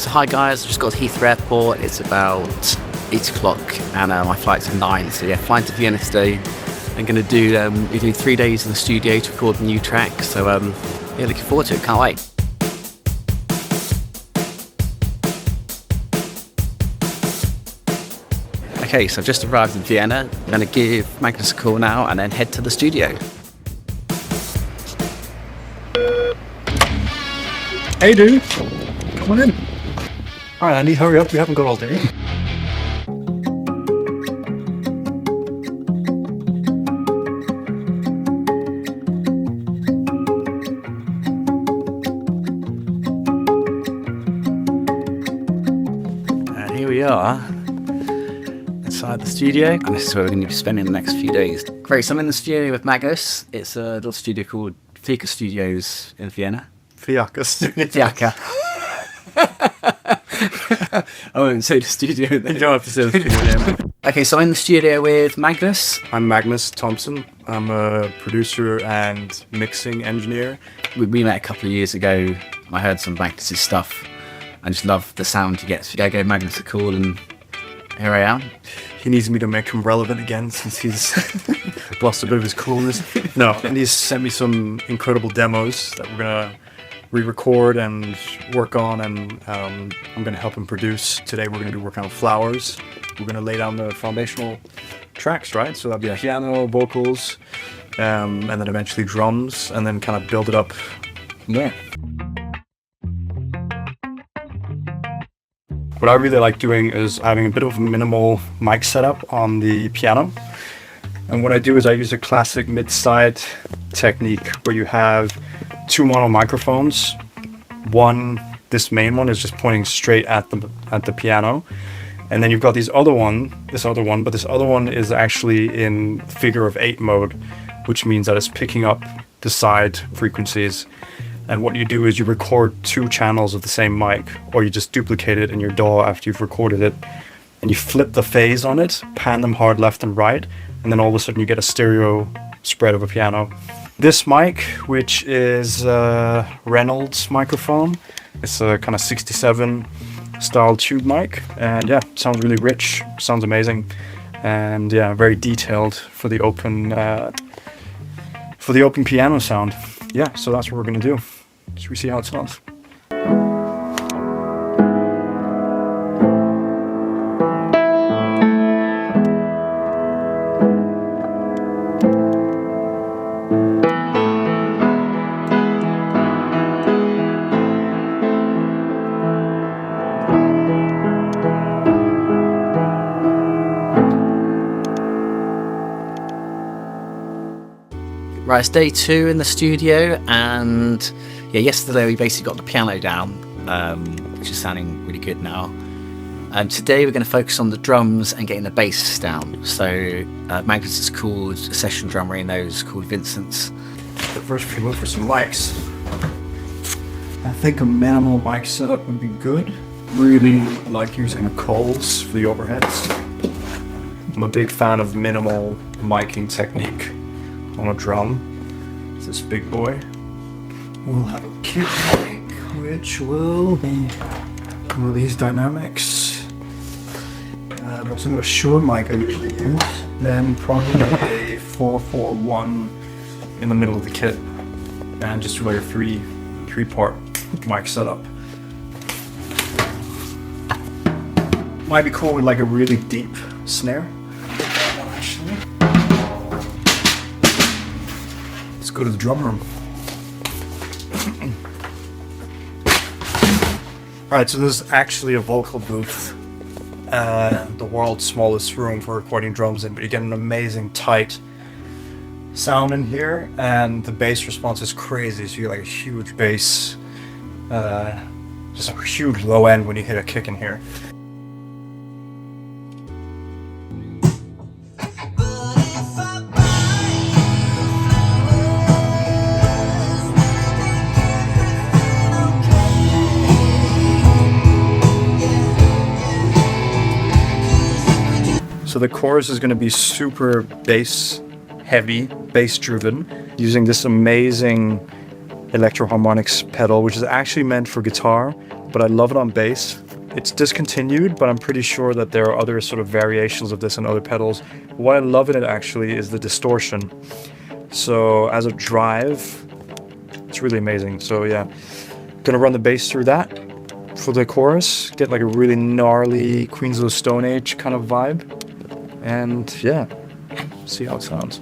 So hi guys, I've just got to Heathrow Airport. It's about 8 o'clock and my flight's at 9. So yeah, flying to Vienna today. I'm going to do, we're doing 3 days in the studio to record the new track. So yeah, looking forward to it, can't wait. Okay, so I've just arrived in Vienna. I'm going to give Magnus a call now and then head to the studio. Hey dude, come on in. Alright Andy, hurry up, we haven't got all day. And here we are, inside the studio, and this is where we're going to be spending the next few days. Great, so I'm in the studio with Magnus. It's a little studio called Fiakka Studios in Vienna. Fiakka Studios. Fiakka. I won't say the studio. You don't have to say the studio. Okay, so I'm in the studio with Magnus. I'm Magnus Thomson. I'm a producer and mixing engineer. We met a couple of years ago. I heard some of Magnus's stuff. I just love the sound he gets. I gave Magnus a call and here I am. He needs me to make him relevant again since he's lost a bit of his coolness. No, and he's sent me some incredible demos that we're gonna re-record and work on, and I'm going to help him produce. Today we're going to be working on Flowers. We're going to lay down the foundational tracks, right? So that'll be a piano, vocals, and then eventually drums, and then kind of build it up from there. What I really like doing is having a bit of a minimal mic setup on the piano. And what I do is I use a classic mid-side technique where you have 2 mono microphones. One, this main one is just pointing straight at the piano, and then you've got this other one, but this other one is actually in figure of 8 mode, which means that it's picking up the side frequencies. And what you do is you record 2 channels of the same mic, or you just duplicate it in your DAW after you've recorded it, and you flip the phase on it, pan them hard left and right, and then all of a sudden you get a stereo spread of a piano. This mic, which is a Reynolds microphone, it's a kind of 67 style tube mic, and yeah, it sounds really rich, sounds amazing, and yeah, very detailed for the open piano sound. Yeah, so that's what we're gonna do. Should we see how it sounds? Right, it's day 2 in the studio, and yeah, yesterday we basically got the piano down, which is sounding really good now. Today we're going to focus on the drums and getting the bass down. So Magnus has called a session drummer in those called Vincent's. The first we look for some mics. I think a minimal mic setup would be good. Really like using a Coles for the overheads. I'm a big fan of minimal miking technique on a drum. It's this big boy. We'll have a kit mic, which will be one of these dynamics. I've also got a Shure mic I usually use. Then probably a 441 in the middle of the kit, and just like a three-part mic setup. Might be cool with like a really deep snare. Actually, let's go to the drum room. Alright, so this is actually a vocal booth. The world's smallest room for recording drums in, but you get an amazing tight sound in here, and the bass response is crazy, so you get like a huge bass, just a huge low end when you hit a kick in here. So the chorus is going to be super bass heavy, bass driven, using this amazing electro harmonics pedal, which is actually meant for guitar, but I love it on bass. It's discontinued, but I'm pretty sure that there are other sort of variations of this in other pedals. What I love in it actually is the distortion. So as a drive, it's really amazing. So yeah, gonna run the bass through that for the chorus, get like a really gnarly Queens of the Stone Age kind of vibe, and yeah, see how it sounds.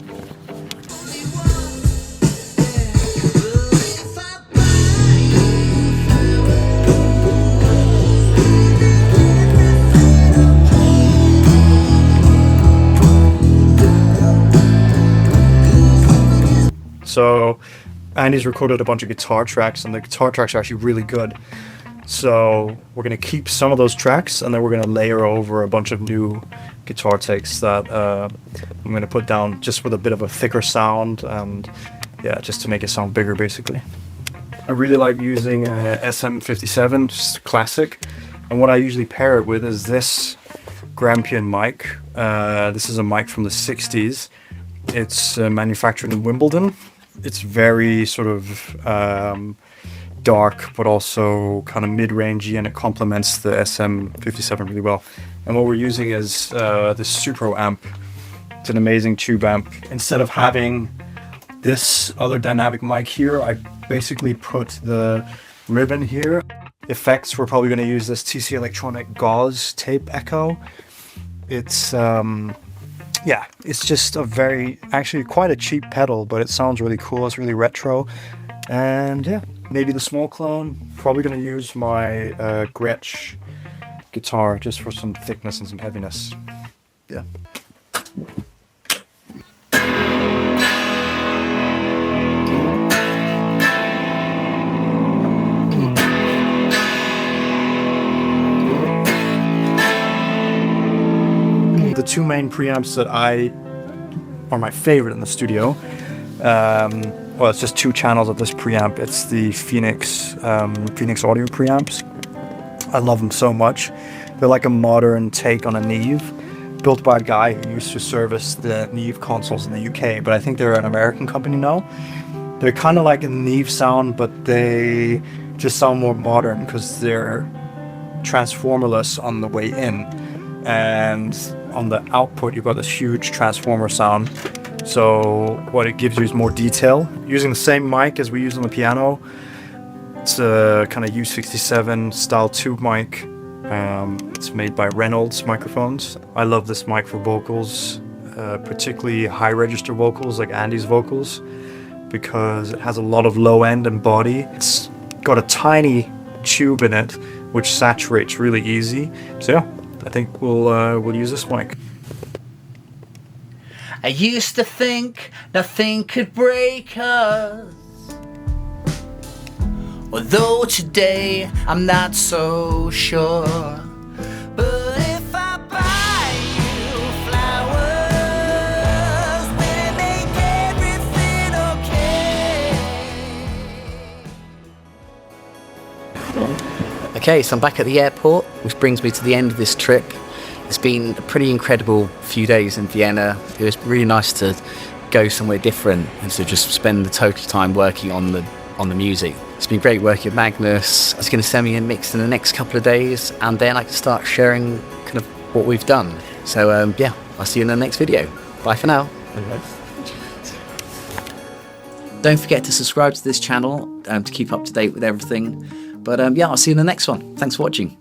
So Andy's recorded a bunch of guitar tracks, and the guitar tracks are actually really good. So we're going to keep some of those tracks, and then we're going to layer over a bunch of new guitar takes that I'm going to put down just with a bit of a thicker sound, and yeah, just to make it sound bigger basically. I really like using SM57, just classic, and what I usually pair it with is this Grampian mic. This is a mic from the 60s. It's manufactured in Wimbledon. It's very sort of dark, but also kind of mid-rangey, and it complements the SM57 really well. And what we're using is this Supro amp. It's an amazing tube amp. Instead of having this other dynamic mic here, I basically put the ribbon here. Effects, we're probably going to use this TC Electronic Gauze Tape Echo. It's yeah, it's just a actually quite a cheap pedal, but it sounds really cool. It's really retro. And yeah, maybe the small clone. Probably going to use my Gretsch guitar just for some thickness and some heaviness. Yeah. The two main preamps that are my favorite in the studio. Well, it's just two channels of this preamp. It's the Phoenix Audio preamps. I love them so much. They're like a modern take on a Neve, built by a guy who used to service the Neve consoles in the UK, but I think they're an American company now. They're kind of like a Neve sound, but they just sound more modern because they're transformerless on the way in, and on the output you've got this huge transformer sound. So what it gives you is more detail. Using the same mic as we use on the piano. It's a kind of U67 style tube mic. It's made by Reynolds microphones. I love this mic for vocals, particularly high register vocals like Andy's vocals, because it has a lot of low end and body. It's got a tiny tube in it which saturates really easy. So yeah, I think we'll use this mic. I used to think nothing could break us, although today I'm not so sure. But if I buy you flowers, will it make everything okay? Okay, so I'm back at the airport, which brings me to the end of this trip. It's been a pretty incredible few days in Vienna. It was really nice to go somewhere different and to just spend the total time working on the music. It's been great working with Magnus. He's going to send me a mix in the next couple of days, and then I can start sharing kind of what we've done. So yeah, I'll see you in the next video. Bye for now. Okay. Don't forget to subscribe to this channel to keep up to date with everything. But yeah, I'll see you in the next one. Thanks for watching.